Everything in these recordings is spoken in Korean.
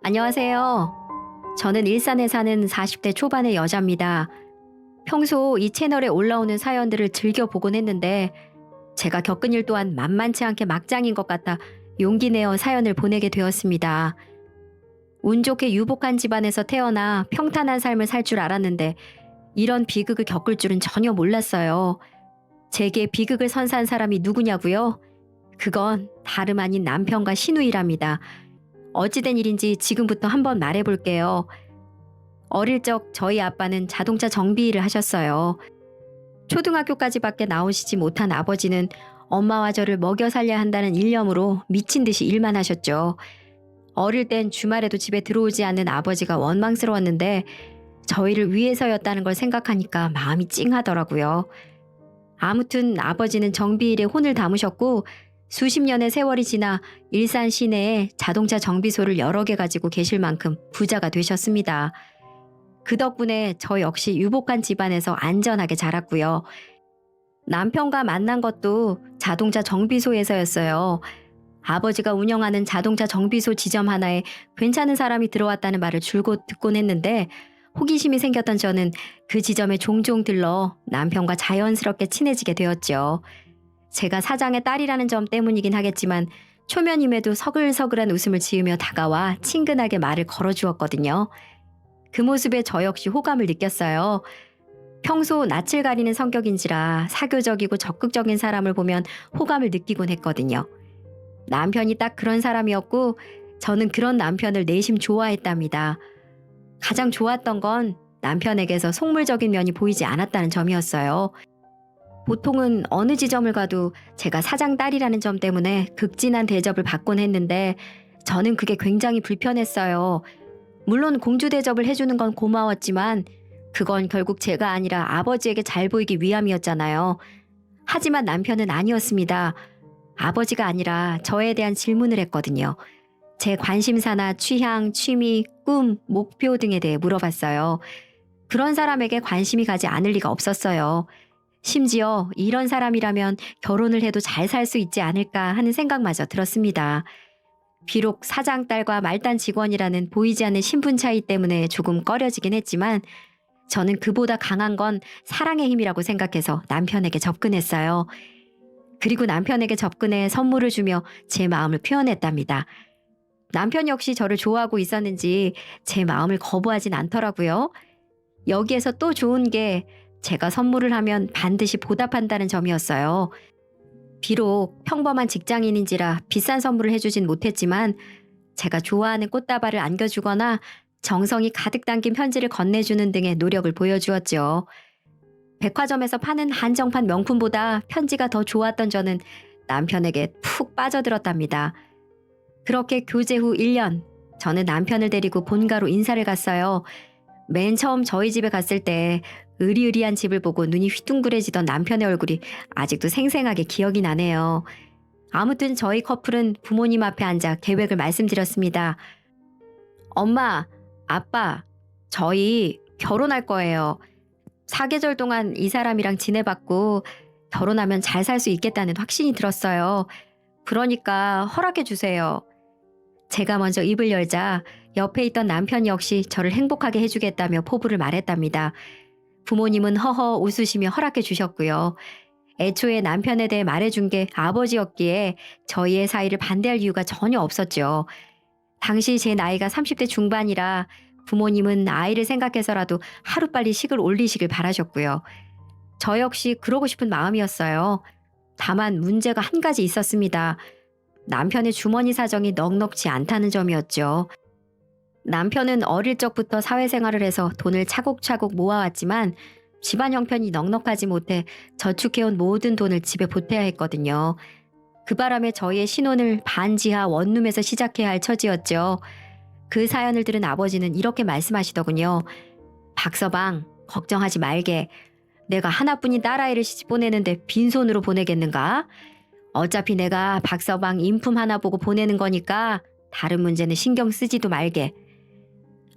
안녕하세요. 저는 일산에 사는 40대 초반의 여자입니다. 평소 이 채널에 올라오는 사연들을 즐겨 보곤 했는데 제가 겪은 일 또한 만만치 않게 막장인 것 같아 용기 내어 사연을 보내게 되었습니다. 운 좋게 유복한 집안에서 태어나 평탄한 삶을 살 줄 알았는데 이런 비극을 겪을 줄은 전혀 몰랐어요. 제게 비극을 선사한 사람이 누구냐고요? 그건 다름 아닌 남편과 시누이랍니다. 어찌된 일인지 지금부터 한번 말해볼게요. 어릴 적 저희 아빠는 자동차 정비 일을 하셨어요. 초등학교까지밖에 나오시지 못한 아버지는 엄마와 저를 먹여 살려야 한다는 일념으로 미친 듯이 일만 하셨죠. 어릴 땐 주말에도 집에 들어오지 않는 아버지가 원망스러웠는데 저희를 위해서였다는 걸 생각하니까 마음이 찡하더라고요. 아무튼 아버지는 정비일에 혼을 담으셨고 수십 년의 세월이 지나 일산 시내에 자동차 정비소를 여러 개 가지고 계실 만큼 부자가 되셨습니다. 그 덕분에 저 역시 유복한 집안에서 안전하게 자랐고요. 남편과 만난 것도 자동차 정비소에서였어요. 아버지가 운영하는 자동차 정비소 지점 하나에 괜찮은 사람이 들어왔다는 말을 줄곧 듣곤 했는데 호기심이 생겼던 저는 그 지점에 종종 들러 남편과 자연스럽게 친해지게 되었죠. 제가 사장의 딸이라는 점 때문이긴 하겠지만 초면임에도 서글서글한 웃음을 지으며 다가와 친근하게 말을 걸어주었거든요. 그 모습에 저 역시 호감을 느꼈어요. 평소 낯을 가리는 성격인지라 사교적이고 적극적인 사람을 보면 호감을 느끼곤 했거든요. 남편이 딱 그런 사람이었고 저는 그런 남편을 내심 좋아했답니다. 가장 좋았던 건 남편에게서 속물적인 면이 보이지 않았다는 점이었어요. 보통은 어느 지점을 가도 제가 사장 딸이라는 점 때문에 극진한 대접을 받곤 했는데 저는 그게 굉장히 불편했어요. 물론 공주 대접을 해주는 건 고마웠지만 그건 결국 제가 아니라 아버지에게 잘 보이기 위함이었잖아요. 하지만 남편은 아니었습니다. 아버지가 아니라 저에 대한 질문을 했거든요. 제 관심사나 취향, 취미, 꿈, 목표 등에 대해 물어봤어요. 그런 사람에게 관심이 가지 않을 리가 없었어요. 심지어 이런 사람이라면 결혼을 해도 잘 살 수 있지 않을까 하는 생각마저 들었습니다. 비록 사장 딸과 말단 직원이라는 보이지 않는 신분 차이 때문에 조금 꺼려지긴 했지만 저는 그보다 강한 건 사랑의 힘이라고 생각해서 남편에게 접근했어요. 그리고 남편에게 접근해 선물을 주며 제 마음을 표현했답니다. 남편 역시 저를 좋아하고 있었는지 제 마음을 거부하진 않더라고요. 여기에서 또 좋은 게 제가 선물을 하면 반드시 보답한다는 점이었어요. 비록 평범한 직장인인지라 비싼 선물을 해주진 못했지만 제가 좋아하는 꽃다발을 안겨주거나 정성이 가득 담긴 편지를 건네주는 등의 노력을 보여주었죠. 백화점에서 파는 한정판 명품보다 편지가 더 좋았던 저는 남편에게 푹 빠져들었답니다. 그렇게 교제 후 1년, 저는 남편을 데리고 본가로 인사를 갔어요. 맨 처음 저희 집에 갔을 때 으리으리한 집을 보고 눈이 휘둥그레지던 남편의 얼굴이 아직도 생생하게 기억이 나네요. 아무튼 저희 커플은 부모님 앞에 앉아 계획을 말씀드렸습니다. 엄마, 아빠, 저희 결혼할 거예요. 사계절 동안 이 사람이랑 지내봤고 결혼하면 잘 살 수 있겠다는 확신이 들었어요. 그러니까 허락해 주세요. 제가 먼저 입을 열자 옆에 있던 남편 역시 저를 행복하게 해주겠다며 포부를 말했답니다. 부모님은 허허 웃으시며 허락해 주셨고요. 애초에 남편에 대해 말해준 게 아버지였기에 저희의 사이를 반대할 이유가 전혀 없었죠. 당시 제 나이가 30대 중반이라 부모님은 아이를 생각해서라도 하루빨리 식을 올리시길 바라셨고요. 저 역시 그러고 싶은 마음이었어요. 다만 문제가 한 가지 있었습니다. 남편의 주머니 사정이 넉넉지 않다는 점이었죠. 남편은 어릴 적부터 사회생활을 해서 돈을 차곡차곡 모아왔지만 집안 형편이 넉넉하지 못해 저축해온 모든 돈을 집에 보태야 했거든요. 그 바람에 저희의 신혼을 반지하 원룸에서 시작해야 할 처지였죠. 그 사연을 들은 아버지는 이렇게 말씀하시더군요. 박서방, 걱정하지 말게. 내가 하나뿐인 딸아이를 시집 보내는데 빈손으로 보내겠는가? 어차피 내가 박서방 인품 하나 보고 보내는 거니까 다른 문제는 신경 쓰지도 말게.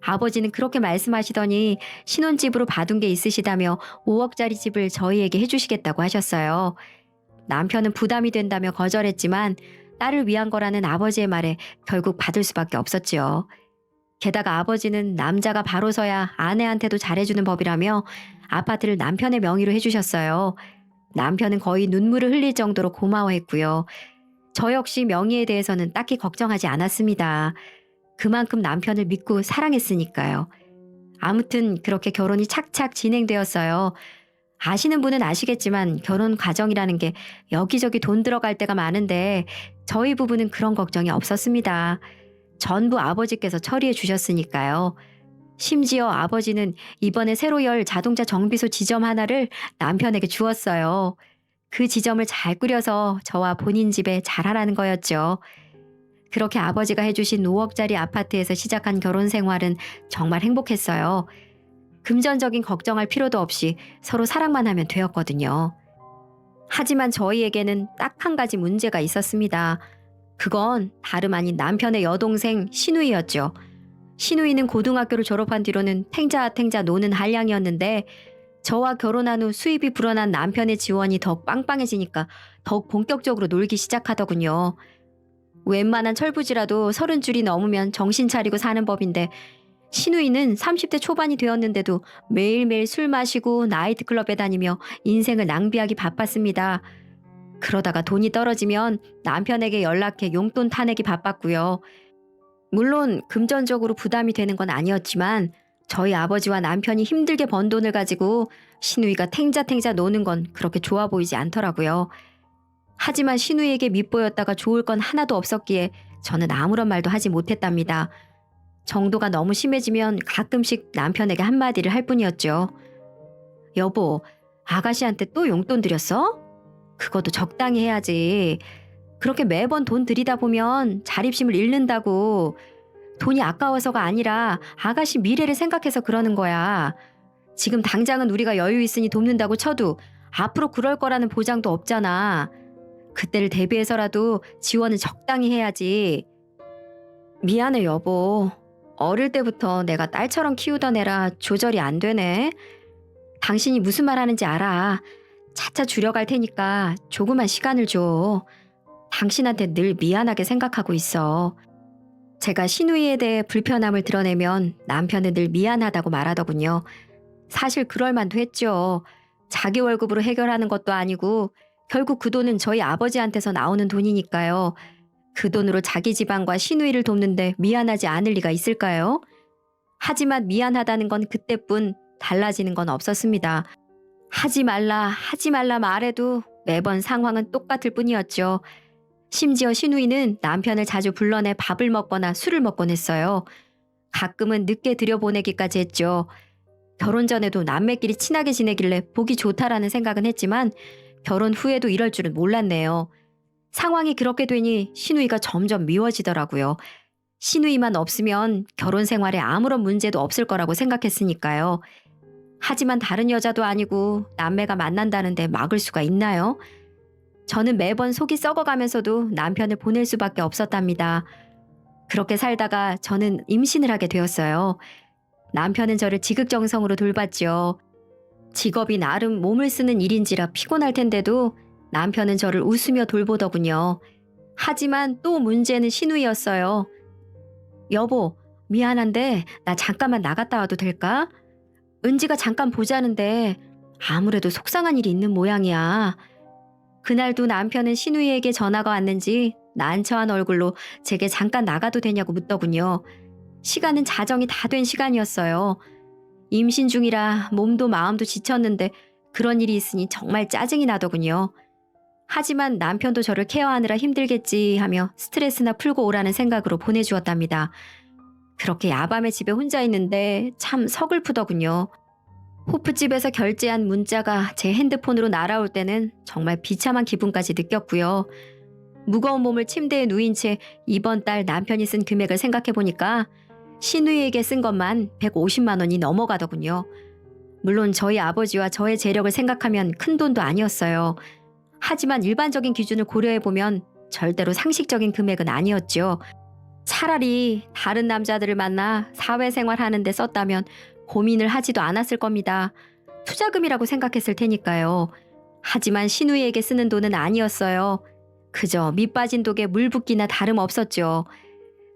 아버지는 그렇게 말씀하시더니 신혼집으로 봐둔 게 있으시다며 5억짜리 집을 저희에게 해주시겠다고 하셨어요. 남편은 부담이 된다며 거절했지만 딸을 위한 거라는 아버지의 말에 결국 받을 수밖에 없었지요. 게다가 아버지는 남자가 바로 서야 아내한테도 잘해주는 법이라며 아파트를 남편의 명의로 해주셨어요. 남편은 거의 눈물을 흘릴 정도로 고마워했고요. 저 역시 명의에 대해서는 딱히 걱정하지 않았습니다. 그만큼 남편을 믿고 사랑했으니까요. 아무튼 그렇게 결혼이 착착 진행되었어요. 아시는 분은 아시겠지만 결혼 과정이라는 게 여기저기 돈 들어갈 때가 많은데 저희 부부는 그런 걱정이 없었습니다. 전부 아버지께서 처리해 주셨으니까요. 심지어 아버지는 이번에 새로 열 자동차 정비소 지점 하나를 남편에게 주었어요. 그 지점을 잘 꾸려서 저와 본인 집에 잘하라는 거였죠. 그렇게 아버지가 해주신 5억짜리 아파트에서 시작한 결혼 생활은 정말 행복했어요. 금전적인 걱정할 필요도 없이 서로 사랑만 하면 되었거든요. 하지만 저희에게는 딱 한 가지 문제가 있었습니다. 그건 다름 아닌 남편의 여동생 신우이였죠. 신우이는 고등학교를 졸업한 뒤로는 탱자탱자 노는 한량이었는데 저와 결혼한 후 수입이 불어난 남편의 지원이 더욱 빵빵해지니까 더욱 본격적으로 놀기 시작하더군요. 웬만한 철부지라도 30줄이 넘으면 정신 차리고 사는 법인데 신우이는 30대 초반이 되었는데도 매일매일 술 마시고 나이트클럽에 다니며 인생을 낭비하기 바빴습니다. 그러다가 돈이 떨어지면 남편에게 연락해 용돈 타내기 바빴고요. 물론 금전적으로 부담이 되는 건 아니었지만 저희 아버지와 남편이 힘들게 번 돈을 가지고 신우이가 탱자탱자 노는 건 그렇게 좋아 보이지 않더라고요. 하지만 신우이에게 밉보였다가 좋을 건 하나도 없었기에 저는 아무런 말도 하지 못했답니다. 정도가 너무 심해지면 가끔씩 남편에게 한마디를 할 뿐이었죠. 여보, 아가씨한테 또 용돈 드렸어? 그것도 적당히 해야지. 그렇게 매번 돈 들이다 보면 자립심을 잃는다고. 돈이 아까워서가 아니라 아가씨 미래를 생각해서 그러는 거야. 지금 당장은 우리가 여유 있으니 돕는다고 쳐도 앞으로 그럴 거라는 보장도 없잖아. 그때를 대비해서라도 지원은 적당히 해야지. 미안해 여보. 어릴 때부터 내가 딸처럼 키우던 애라 조절이 안 되네. 당신이 무슨 말 하는지 알아. 차차 줄여갈 테니까 조그만 시간을 줘. 당신한테 늘 미안하게 생각하고 있어. 제가 신우이에 대해 불편함을 드러내면 남편은 늘 미안하다고 말하더군요. 사실 그럴 만도 했죠. 자기 월급으로 해결하는 것도 아니고 결국 그 돈은 저희 아버지한테서 나오는 돈이니까요. 그 돈으로 자기 집안과 신우이를 돕는데 미안하지 않을 리가 있을까요? 하지만 미안하다는 건 그때뿐, 달라지는 건 없었습니다. 하지 말라 말해도 매번 상황은 똑같을 뿐이었죠. 심지어 신우이는 남편을 자주 불러내 밥을 먹거나 술을 먹곤 했어요. 가끔은 늦게 들여보내기까지 했죠. 결혼 전에도 남매끼리 친하게 지내길래 보기 좋다라는 생각은 했지만 결혼 후에도 이럴 줄은 몰랐네요. 상황이 그렇게 되니 신우이가 점점 미워지더라고요. 신우이만 없으면 결혼 생활에 아무런 문제도 없을 거라고 생각했으니까요. 하지만 다른 여자도 아니고 남매가 만난다는데 막을 수가 있나요? 저는 매번 속이 썩어가면서도 남편을 보낼 수밖에 없었답니다. 그렇게 살다가 저는 임신을 하게 되었어요. 남편은 저를 지극정성으로 돌봤죠. 직업이 나름 몸을 쓰는 일인지라 피곤할 텐데도 남편은 저를 웃으며 돌보더군요. 하지만 또 문제는 신우이였어요. 여보, 미안한데 나 잠깐만 나갔다 와도 될까? 은지가 잠깐 보자는데 아무래도 속상한 일이 있는 모양이야. 그날도 남편은 신우이에게 전화가 왔는지 난처한 얼굴로 제게 잠깐 나가도 되냐고 묻더군요. 시간은 자정이 다 된 시간이었어요. 임신 중이라 몸도 마음도 지쳤는데 그런 일이 있으니 정말 짜증이 나더군요. 하지만 남편도 저를 케어하느라 힘들겠지 하며 스트레스나 풀고 오라는 생각으로 보내주었답니다. 그렇게 야밤에 집에 혼자 있는데 참 서글프더군요. 호프집에서 결제한 문자가 제 핸드폰으로 날아올 때는 정말 비참한 기분까지 느꼈고요. 무거운 몸을 침대에 누인 채 이번 달 남편이 쓴 금액을 생각해보니까 신우이에게 쓴 것만 150만 원이 넘어가더군요. 물론 저희 아버지와 저의 재력을 생각하면 큰 돈도 아니었어요. 하지만 일반적인 기준을 고려해보면 절대로 상식적인 금액은 아니었죠. 차라리 다른 남자들을 만나 사회생활 하는데 썼다면 고민을 하지도 않았을 겁니다. 투자금이라고 생각했을 테니까요. 하지만 신우이에게 쓰는 돈은 아니었어요. 그저 밑 빠진 독에 물 붓기나 다름없었죠.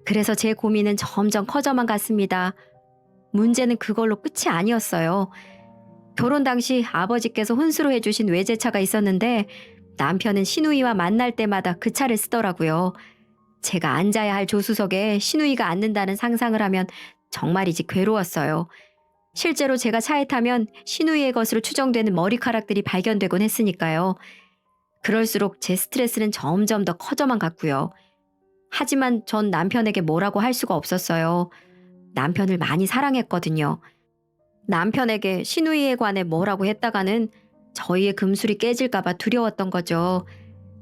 그래서 제 고민은 점점 커져만 갔습니다. 문제는 그걸로 끝이 아니었어요. 결혼 당시 아버지께서 혼수로 해주신 외제차가 있었는데 남편은 시누이와 만날 때마다 그 차를 쓰더라고요. 제가 앉아야 할 조수석에 시누이가 앉는다는 상상을 하면 정말이지 괴로웠어요. 실제로 제가 차에 타면 시누이의 것으로 추정되는 머리카락들이 발견되곤 했으니까요. 그럴수록 제 스트레스는 점점 더 커져만 갔고요. 하지만 전 남편에게 뭐라고 할 수가 없었어요. 남편을 많이 사랑했거든요. 남편에게 시누이에 관해 뭐라고 했다가는 저희의 금술이 깨질까봐 두려웠던 거죠.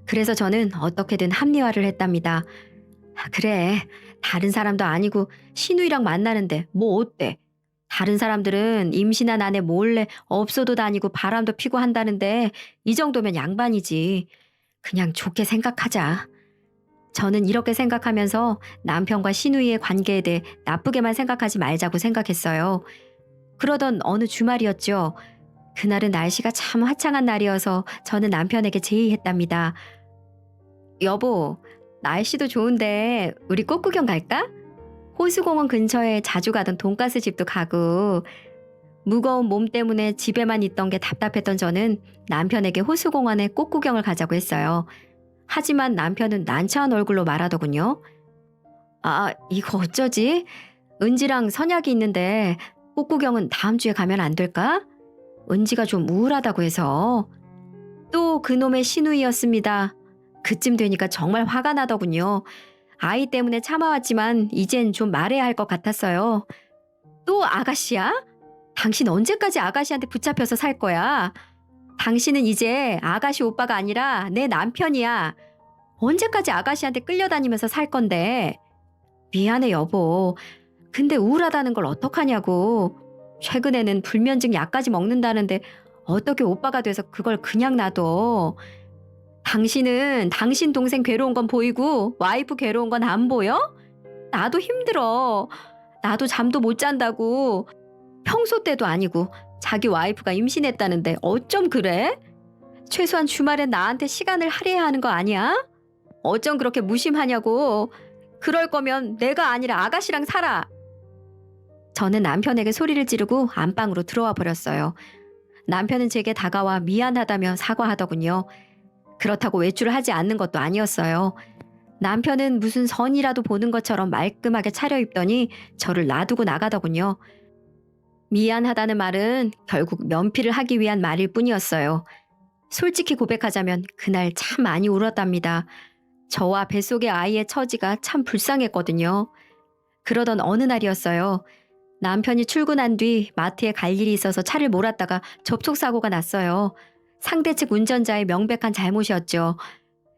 그래서 저는 어떻게든 합리화를 했답니다. 아, 그래, 다른 사람도 아니고 시누이랑 만나는데 뭐 어때? 다른 사람들은 임신한 아내 몰래 업소도 다니고 바람도 피고 한다는데 이 정도면 양반이지. 그냥 좋게 생각하자. 저는 이렇게 생각하면서 남편과 시누이의 관계에 대해 나쁘게만 생각하지 말자고 생각했어요. 그러던 어느 주말이었죠. 그날은 날씨가 참 화창한 날이어서 저는 남편에게 제의했답니다. 여보, 날씨도 좋은데 우리 꽃구경 갈까? 호수공원 근처에 자주 가던 돈가스 집도 가고. 무거운 몸 때문에 집에만 있던 게 답답했던 저는 남편에게 호수공원에 꽃구경을 가자고 했어요. 하지만 남편은 난처한 얼굴로 말하더군요. 아, 이거 어쩌지? 은지랑 선약이 있는데 꽃구경은 다음 주에 가면 안 될까? 은지가 좀 우울하다고 해서. 또 그놈의 시누이였습니다. 그쯤 되니까 정말 화가 나더군요. 아이 때문에 참아왔지만 이젠 좀 말해야 할 것 같았어요. 또 아가씨야? 당신 언제까지 아가씨한테 붙잡혀서 살 거야? 당신은 이제 아가씨 오빠가 아니라 내 남편이야. 언제까지 아가씨한테 끌려다니면서 살 건데. 미안해 여보. 근데 우울하다는 걸 어떡하냐고. 최근에는 불면증 약까지 먹는다는데 어떻게 오빠가 돼서 그걸 그냥 놔둬. 당신은 당신 동생 괴로운 건 보이고 와이프 괴로운 건 안 보여? 나도 힘들어. 나도 잠도 못 잔다고. 평소 때도 아니고 자기 와이프가 임신했다는데 어쩜 그래? 최소한 주말엔 나한테 시간을 할애해야 하는 거 아니야? 어쩜 그렇게 무심하냐고. 그럴 거면 내가 아니라 아가씨랑 살아. 저는 남편에게 소리를 지르고 안방으로 들어와 버렸어요. 남편은 제게 다가와 미안하다며 사과하더군요. 그렇다고 외출을 하지 않는 것도 아니었어요. 남편은 무슨 선이라도 보는 것처럼 말끔하게 차려입더니 저를 놔두고 나가더군요. 미안하다는 말은 결국 면피를 하기 위한 말일 뿐이었어요. 솔직히 고백하자면 그날 참 많이 울었답니다. 저와 뱃속의 아이의 처지가 참 불쌍했거든요. 그러던 어느 날이었어요. 남편이 출근한 뒤 마트에 갈 일이 있어서 차를 몰았다가 접촉사고가 났어요. 상대 측 운전자의 명백한 잘못이었죠.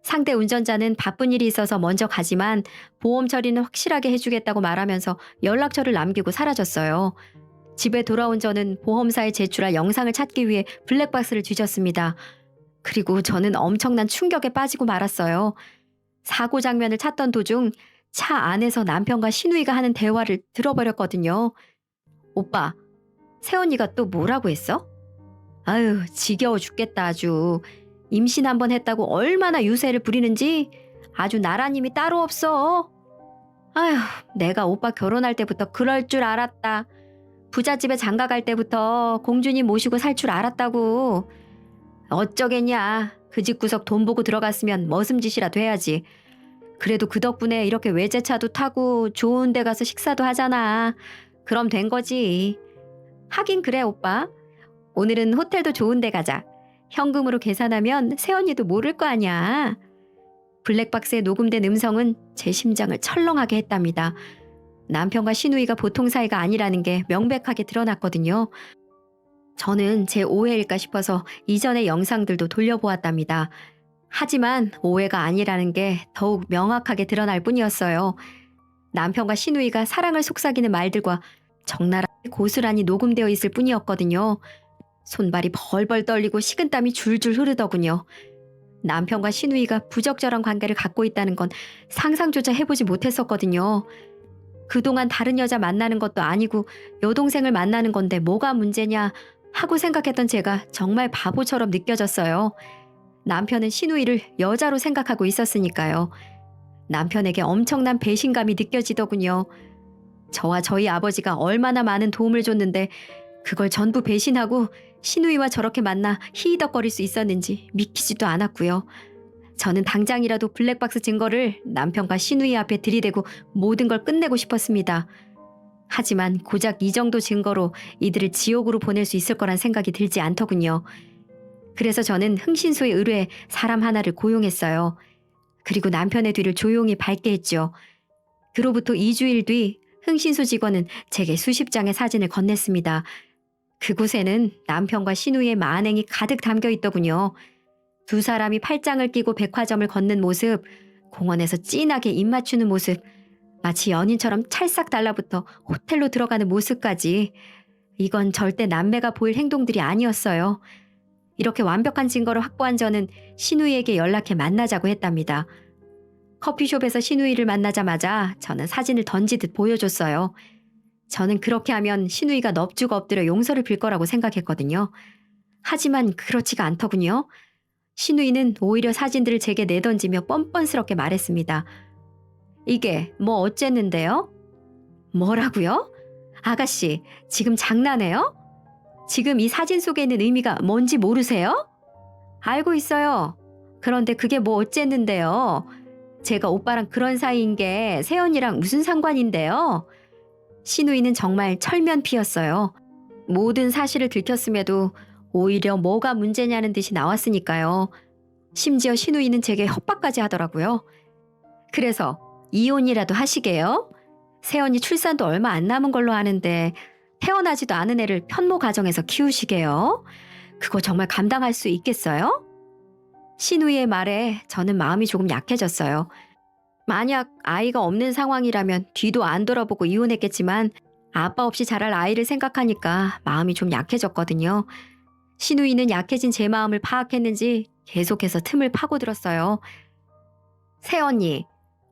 상대 운전자는 바쁜 일이 있어서 먼저 가지만 보험 처리는 확실하게 해주겠다고 말하면서 연락처를 남기고 사라졌어요. 집에 돌아온 저는 보험사에 제출할 영상을 찾기 위해 블랙박스를 뒤졌습니다. 그리고 저는 엄청난 충격에 빠지고 말았어요. 사고 장면을 찾던 도중 차 안에서 남편과 시누이가 하는 대화를 들어버렸거든요. 오빠, 새언니가 또 뭐라고 했어? 아유, 지겨워 죽겠다 아주. 임신 한번 했다고 얼마나 유세를 부리는지 아주 나라님이 따로 없어. 아휴, 내가 오빠 결혼할 때부터 그럴 줄 알았다. 부잣집에 장가 갈 때부터 공주님 모시고 살 줄 알았다고. 어쩌겠냐. 그 집구석 돈 보고 들어갔으면 머슴짓이라도 해야지. 그래도 그 덕분에 이렇게 외제차도 타고 좋은 데 가서 식사도 하잖아. 그럼 된 거지. 하긴 그래 오빠. 오늘은 호텔도 좋은 데 가자. 현금으로 계산하면 새언니도 모를 거 아니야. 블랙박스에 녹음된 음성은 제 심장을 철렁하게 했답니다. 남편과 시누이가 보통 사이가 아니라는 게 명백하게 드러났거든요. 저는 제 오해일까 싶어서 이전의 영상들도 돌려보았답니다. 하지만 오해가 아니라는 게 더욱 명확하게 드러날 뿐이었어요. 남편과 시누이가 사랑을 속삭이는 말들과 적나라하게 고스란히 녹음되어 있을 뿐이었거든요. 손발이 벌벌 떨리고 식은땀이 줄줄 흐르더군요. 남편과 시누이가 부적절한 관계를 갖고 있다는 건 상상조차 해보지 못했었거든요. 그동안 다른 여자 만나는 것도 아니고 여동생을 만나는 건데 뭐가 문제냐 하고 생각했던 제가 정말 바보처럼 느껴졌어요. 남편은 시누이를 여자로 생각하고 있었으니까요. 남편에게 엄청난 배신감이 느껴지더군요. 저와 저희 아버지가 얼마나 많은 도움을 줬는데 그걸 전부 배신하고 신우이와 저렇게 만나 히히덕거릴 수 있었는지 믿기지도 않았고요. 저는 당장이라도 블랙박스 증거를 남편과 신우이 앞에 들이대고 모든 걸 끝내고 싶었습니다. 하지만 고작 이 정도 증거로 이들을 지옥으로 보낼 수 있을 거란 생각이 들지 않더군요. 그래서 저는 흥신소에 의뢰해 사람 하나를 고용했어요. 그리고 남편의 뒤를 조용히 밟게 했죠. 그로부터 2주일 뒤 흥신소 직원은 제게 수십 장의 사진을 건넸습니다. 그곳에는 남편과 신우이의 만행이 가득 담겨 있더군요. 두 사람이 팔짱을 끼고 백화점을 걷는 모습, 공원에서 진하게 입 맞추는 모습, 마치 연인처럼 찰싹 달라붙어 호텔로 들어가는 모습까지. 이건 절대 남매가 보일 행동들이 아니었어요. 이렇게 완벽한 증거를 확보한 저는 신우이에게 연락해 만나자고 했답니다. 커피숍에서 신우이를 만나자마자 저는 사진을 던지듯 보여줬어요. 저는 그렇게 하면 신우이가 넙죽 엎드려 용서를 빌 거라고 생각했거든요. 하지만 그렇지가 않더군요. 신우이는 오히려 사진들을 제게 내던지며 뻔뻔스럽게 말했습니다. 이게 뭐 어쨌는데요? 뭐라고요? 아가씨, 지금 장난해요? 지금 이 사진 속에 있는 의미가 뭔지 모르세요? 알고 있어요. 그런데 그게 뭐 어쨌는데요? 제가 오빠랑 그런 사이인 게 세연이랑 무슨 상관인데요? 신우이는 정말 철면피였어요. 모든 사실을 들켰음에도 오히려 뭐가 문제냐는 듯이 나왔으니까요. 심지어 신우이는 제게 협박까지 하더라고요. 그래서 이혼이라도 하시게요? 세연이 출산도 얼마 안 남은 걸로 아는데 태어나지도 않은 애를 편모 가정에서 키우시게요? 그거 정말 감당할 수 있겠어요? 신우이의 말에 저는 마음이 조금 약해졌어요. 만약 아이가 없는 상황이라면 뒤도 안 돌아보고 이혼했겠지만 아빠 없이 자랄 아이를 생각하니까 마음이 좀 약해졌거든요. 신우이는 약해진 제 마음을 파악했는지 계속해서 틈을 파고들었어요. 새언니,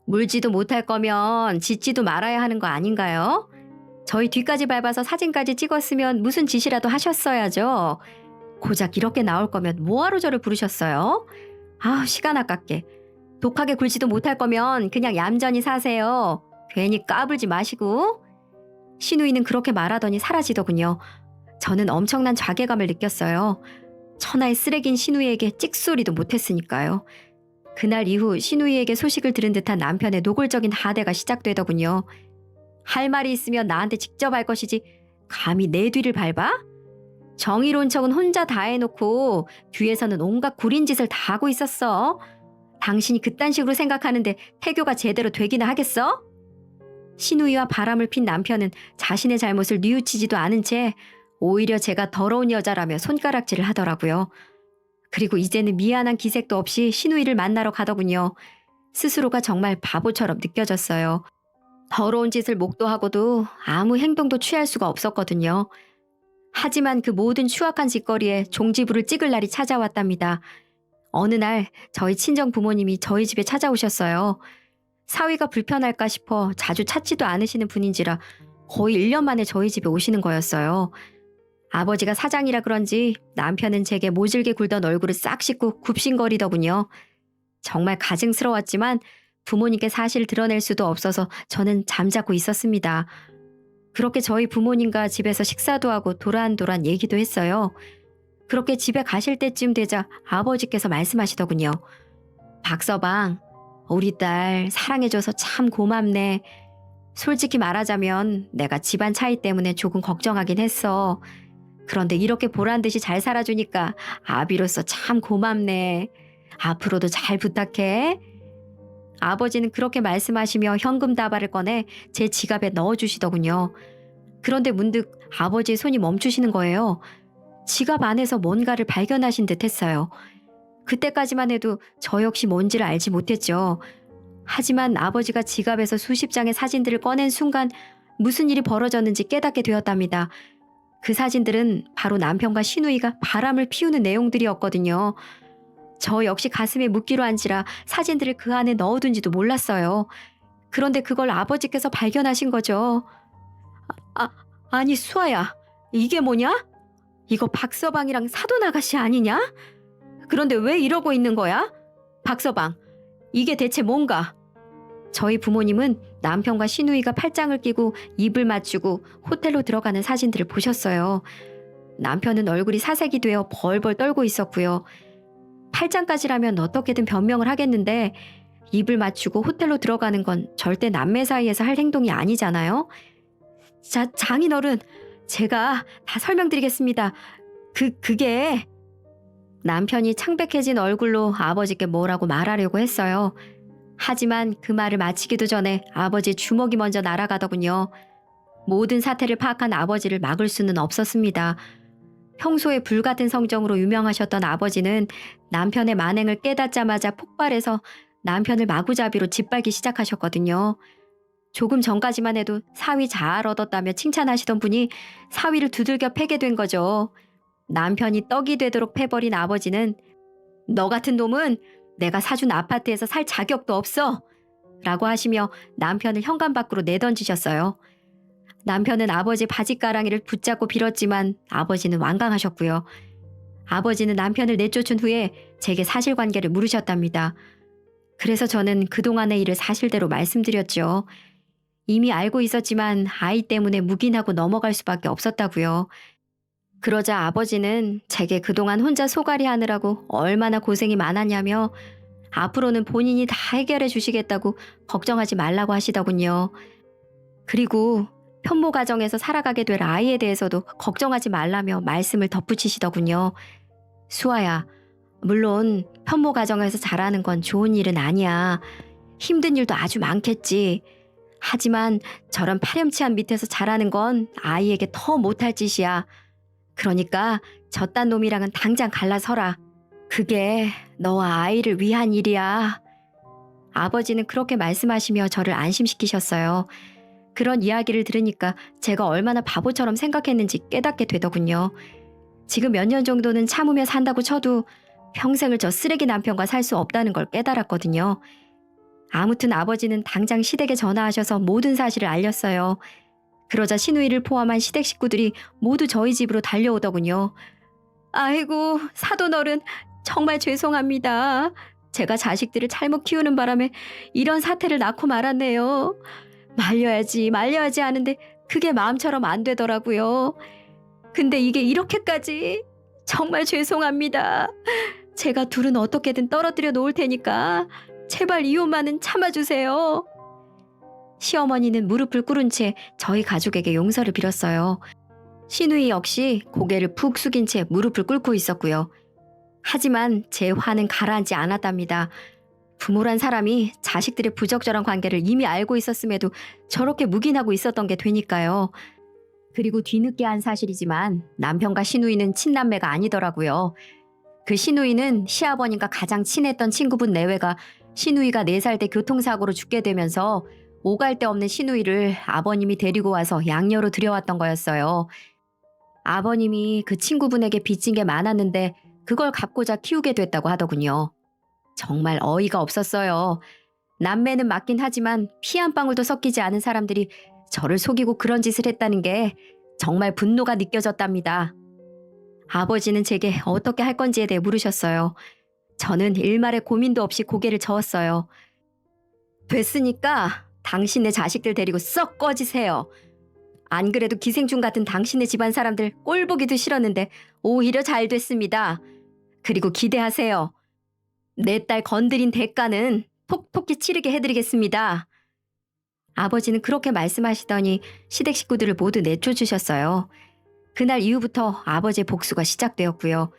물지도 못할 거면 짖지도 말아야 하는 거 아닌가요? 저희 뒤까지 밟아서 사진까지 찍었으면 무슨 짓이라도 하셨어야죠. 고작 이렇게 나올 거면 뭐하러 저를 부르셨어요? 아우, 시간 아깝게. 독하게 굴지도 못할 거면 그냥 얌전히 사세요. 괜히 까불지 마시고. 신우이는 그렇게 말하더니 사라지더군요. 저는 엄청난 자괴감을 느꼈어요. 천하의 쓰레기인 신우이에게 찍소리도 못했으니까요. 그날 이후 신우이에게 소식을 들은 듯한 남편의 노골적인 하대가 시작되더군요. 할 말이 있으면 나한테 직접 할 것이지 감히 내 뒤를 밟아? 정의로운 척은 혼자 다 해놓고 뒤에서는 온갖 구린 짓을 다 하고 있었어. 당신이 그딴 식으로 생각하는데 태교가 제대로 되기나 하겠어? 신우이와 바람을 핀 남편은 자신의 잘못을 뉘우치지도 않은 채 오히려 제가 더러운 여자라며 손가락질을 하더라고요. 그리고 이제는 미안한 기색도 없이 신우이를 만나러 가더군요. 스스로가 정말 바보처럼 느껴졌어요. 더러운 짓을 목도하고도 아무 행동도 취할 수가 없었거든요. 하지만 그 모든 추악한 짓거리에 종지부를 찍을 날이 찾아왔답니다. 어느 날 저희 친정 부모님이 저희 집에 찾아오셨어요. 사위가 불편할까 싶어 자주 찾지도 않으시는 분인지라 거의 1년 만에 저희 집에 오시는 거였어요. 아버지가 사장이라 그런지 남편은 제게 모질게 굴던 얼굴을 싹 씻고 굽신거리더군요. 정말 가증스러웠지만 부모님께 사실을 드러낼 수도 없어서 저는 잠자코 있었습니다. 그렇게 저희 부모님과 집에서 식사도 하고 도란도란 얘기도 했어요. 그렇게 집에 가실 때쯤 되자 아버지께서 말씀하시더군요. 박서방, 우리 딸 사랑해줘서 참 고맙네. 솔직히 말하자면 내가 집안 차이 때문에 조금 걱정하긴 했어. 그런데 이렇게 보란듯이 잘 살아주니까 아비로서 참 고맙네. 앞으로도 잘 부탁해. 아버지는 그렇게 말씀하시며 현금 다발을 꺼내 제 지갑에 넣어주시더군요. 그런데 문득 아버지의 손이 멈추시는 거예요. 지갑 안에서 뭔가를 발견하신 듯 했어요. 그때까지만 해도 저 역시 뭔지를 알지 못했죠. 하지만 아버지가 지갑에서 수십 장의 사진들을 꺼낸 순간 무슨 일이 벌어졌는지 깨닫게 되었답니다. 그 사진들은 바로 남편과 신우이가 바람을 피우는 내용들이었거든요. 저 역시 가슴에 묻기로 한지라 사진들을 그 안에 넣어둔지도 몰랐어요. 그런데 그걸 아버지께서 발견하신 거죠. 아니 수아야, 이게 뭐냐? 이거 박서방이랑 사돈 아가씨 아니냐? 그런데 왜 이러고 있는 거야? 박서방, 이게 대체 뭔가? 저희 부모님은 남편과 시누이가 팔짱을 끼고 입을 맞추고 호텔로 들어가는 사진들을 보셨어요. 남편은 얼굴이 사색이 되어 벌벌 떨고 있었고요. 팔짱까지라면 어떻게든 변명을 하겠는데 입을 맞추고 호텔로 들어가는 건 절대 남매 사이에서 할 행동이 아니잖아요. 자, 장인어른, 제가 다 설명드리겠습니다. 그게 남편이 창백해진 얼굴로 아버지께 뭐라고 말하려고 했어요. 하지만 그 말을 마치기도 전에 아버지 주먹이 먼저 날아가더군요. 모든 사태를 파악한 아버지를 막을 수는 없었습니다. 평소에 불같은 성정으로 유명하셨던 아버지는 남편의 만행을 깨닫자마자 폭발해서 남편을 마구잡이로 짓밟기 시작하셨거든요. 조금 전까지만 해도 사위 잘 얻었다며 칭찬하시던 분이 사위를 두들겨 패게 된 거죠. 남편이 떡이 되도록 패버린 아버지는 너 같은 놈은 내가 사준 아파트에서 살 자격도 없어! 라고 하시며 남편을 현관 밖으로 내던지셨어요. 남편은 아버지 바지가랑이를 붙잡고 빌었지만 아버지는 완강하셨고요. 아버지는 남편을 내쫓은 후에 제게 사실관계를 물으셨답니다. 그래서 저는 그동안의 일을 사실대로 말씀드렸죠. 이미 알고 있었지만 아이 때문에 묵인하고 넘어갈 수밖에 없었다고요. 그러자 아버지는 제게 그동안 혼자 소갈이 하느라고 얼마나 고생이 많았냐며 앞으로는 본인이 다 해결해 주시겠다고 걱정하지 말라고 하시더군요. 그리고 편모 가정에서 살아가게 될 아이에 대해서도 걱정하지 말라며 말씀을 덧붙이시더군요. 수아야, 물론 편모 가정에서 자라는 건 좋은 일은 아니야. 힘든 일도 아주 많겠지. 하지만 저런 파렴치한 밑에서 자라는 건 아이에게 더 못할 짓이야. 그러니까 저딴 놈이랑은 당장 갈라서라. 그게 너와 아이를 위한 일이야. 아버지는 그렇게 말씀하시며 저를 안심시키셨어요. 그런 이야기를 들으니까 제가 얼마나 바보처럼 생각했는지 깨닫게 되더군요. 지금 몇 년 정도는 참으며 산다고 쳐도 평생을 저 쓰레기 남편과 살 수 없다는 걸 깨달았거든요. 아무튼 아버지는 당장 시댁에 전화하셔서 모든 사실을 알렸어요. 그러자 시누이를 포함한 시댁 식구들이 모두 저희 집으로 달려오더군요. 아이고, 사돈어른, 정말 죄송합니다. 제가 자식들을 잘못 키우는 바람에 이런 사태를 낳고 말았네요. 말려야지 하는데 그게 마음처럼 안 되더라고요. 근데 이게 이렇게까지 정말 죄송합니다. 제가 둘은 어떻게든 떨어뜨려 놓을 테니까 제발 이혼만은 참아주세요. 시어머니는 무릎을 꿇은 채 저희 가족에게 용서를 빌었어요. 시누이 역시 고개를 푹 숙인 채 무릎을 꿇고 있었고요. 하지만 제 화는 가라앉지 않았답니다. 부모란 사람이 자식들의 부적절한 관계를 이미 알고 있었음에도 저렇게 묵인하고 있었던 게 되니까요. 그리고 뒤늦게 한 사실이지만 남편과 시누이는 친남매가 아니더라고요. 그 시누이는 시아버님과 가장 친했던 친구분 내외가 시누이가 4살 때 교통사고로 죽게 되면서 오갈 데 없는 시누이를 아버님이 데리고 와서 양녀로 들여왔던 거였어요. 아버님이 그 친구분에게 빚진 게 많았는데 그걸 갚고자 키우게 됐다고 하더군요. 정말 어이가 없었어요. 남매는 맞긴 하지만 피 한 방울도 섞이지 않은 사람들이 저를 속이고 그런 짓을 했다는 게 정말 분노가 느껴졌답니다. 아버지는 제게 어떻게 할 건지에 대해 물으셨어요. 저는 일말의 고민도 없이 고개를 저었어요. 됐으니까 당신네 자식들 데리고 썩 꺼지세요. 안 그래도 기생충 같은 당신네 집안 사람들 꼴보기도 싫었는데 오히려 잘 됐습니다. 그리고 기대하세요. 내 딸 건드린 대가는 톡톡히 치르게 해드리겠습니다. 아버지는 그렇게 말씀하시더니 시댁 식구들을 모두 내쫓으셨어요. 그날 이후부터 아버지의 복수가 시작되었고요.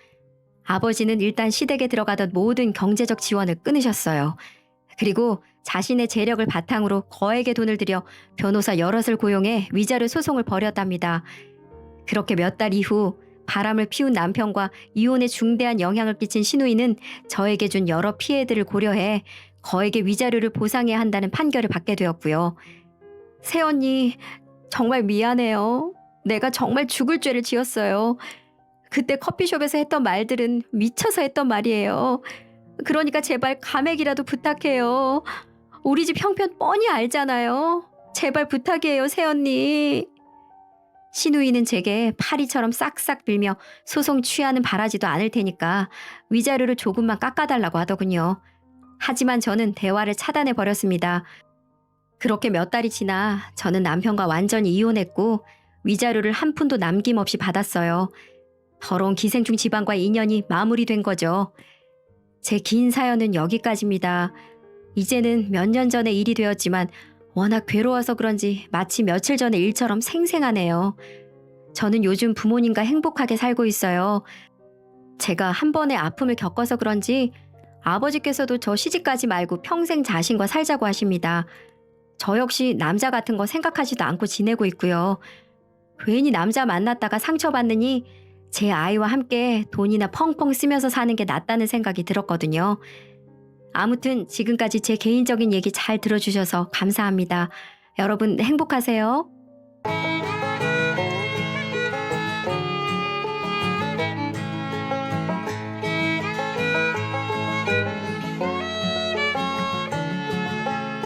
아버지는 일단 시댁에 들어가던 모든 경제적 지원을 끊으셨어요. 그리고 자신의 재력을 바탕으로 거액의 돈을 들여 변호사 여럿을 고용해 위자료 소송을 벌였답니다. 그렇게 몇 달 이후 바람을 피운 남편과 이혼에 중대한 영향을 끼친 시누이는 저에게 준 여러 피해들을 고려해 거액의 위자료를 보상해야 한다는 판결을 받게 되었고요. 새언니, 정말 미안해요. 내가 정말 죽을 죄를 지었어요. 그때 커피숍에서 했던 말들은 미쳐서 했던 말이에요. 그러니까 제발 감액이라도 부탁해요. 우리 집 형편 뻔히 알잖아요. 제발 부탁이에요, 새언니. 시누이는 제게 파리처럼 싹싹 빌며 소송 취하는 바라지도 않을 테니까 위자료를 조금만 깎아달라고 하더군요. 하지만 저는 대화를 차단해 버렸습니다. 그렇게 몇 달이 지나 저는 남편과 완전히 이혼했고 위자료를 한 푼도 남김없이 받았어요. 더러운 기생충 집안과의 인연이 마무리된 거죠. 제 긴 사연은 여기까지입니다. 이제는 몇 년 전의 일이 되었지만 워낙 괴로워서 그런지 마치 며칠 전의 일처럼 생생하네요. 저는 요즘 부모님과 행복하게 살고 있어요. 제가 한 번의 아픔을 겪어서 그런지 아버지께서도 저 시집가지 말고 평생 자신과 살자고 하십니다. 저 역시 남자 같은 거 생각하지도 않고 지내고 있고요. 괜히 남자 만났다가 상처받느니 제 아이와 함께 돈이나 펑펑 쓰면서 사는 게 낫다는 생각이 들었거든요. 아무튼 지금까지 제 개인적인 얘기 잘 들어주셔서 감사합니다. 여러분 행복하세요.